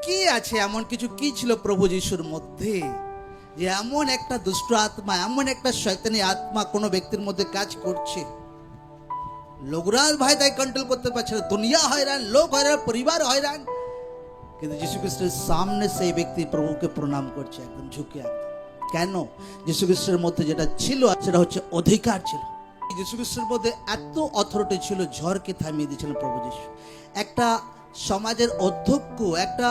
কি আছে এমন কিছু, কি ছিল প্রভু যিশুর মধ্যে যে এমন একটা দুষ্ট আত্মা, এমন একটা শয়তানি আত্মা কোনো ব্যক্তির মধ্যে কাজ করছে? লোকরা ভাই তাই কন্ট্রোল করতে পারছে না, দুনিয়া হয়রান, লোক হয়রান, পরিবার হয়রান, কিন্তু যীশু খ্রিস্টের সামনে সেই ব্যক্তি প্রভুকে প্রণাম করছে একদম ঝুঁকে। কেন? যীশু খ্রিস্টের মধ্যে যেটা ছিল সেটা হচ্ছে অধিকার ছিল। যীশু খ্রিস্টের মধ্যে এত অথরিটি ছিল, ঝড়কে থামিয়ে দিয়েছিলেন প্রভু যীশু। একটা সমাজের অধ্যক্ষ, একটা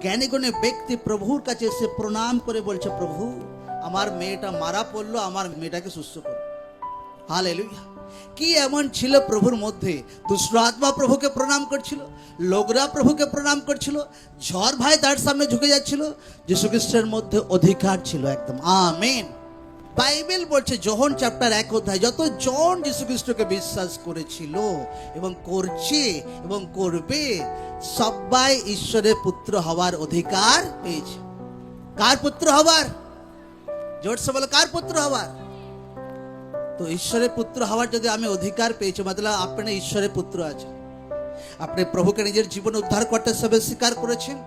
জ্ঞানীগুণী ব্যক্তি প্রভুর কাছে এসে প্রণাম করে বলছে, প্রভু আমার মেয়েটা মারা পড়লো, আমার মেয়েটাকে সুস্থ করো। হালেলুয়া! কি এমন ছিল প্রভুর মধ্যে? দুষ্ট আত্মা প্রভুকে প্রণাম করছিল, লোকরা প্রভুকে প্রণাম করছিল, ঝড় ভাই তার সামনে ঝুঁকে যাচ্ছিল। যীশু খ্রিস্টের মধ্যে অধিকার ছিল একদম। আমেন। বাইবেল বলছে যোহন চ্যাপ্টার 1 অধ্যায়, যতজন যীশু খ্রিস্টকে বিশ্বাস করেছিল এবং করছে এবং করবে, সবাই ঈশ্বরের পুত্র হওয়ার অধিকার পেয়েছে। কার পুত্র হবার? জোরসে বলো, কার পুত্র হবার? তো ঈশ্বরের পুত্র হওয়ার যদি আমি অধিকার পেয়েছি, মতলব আপনি ঈশ্বরের পুত্র আছেন, আপনি প্রভুকে নিজের জীবন উদ্ধার করতে সবে স্বীকার করেছেন,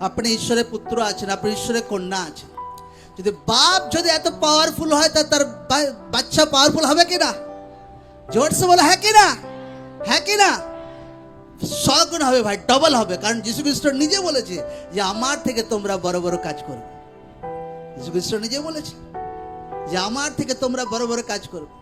আপনি ঈশ্বরের পুত্র আছেন, আপনি ঈশ্বরের কন্যা আছেন। যদি বাপ যদি এত পাওয়ারফুল হয়, তার বাচ্চা পাওয়ারফুল হবে কিনা? জোরসে বলো, হ্যাঁ কিনা? হ্যাঁ কিনা? 100 গুণ হবে ভাই, ডবল হবে। কারণ যীশু খ্রিস্ট নিজে বলেছে যে আমার থেকে তোমরা বড় বড় কাজ করবে। যীশু খ্রিস্ট নিজে বলেছে যে আমার থেকে তোমরা বড় বড় কাজ করবে।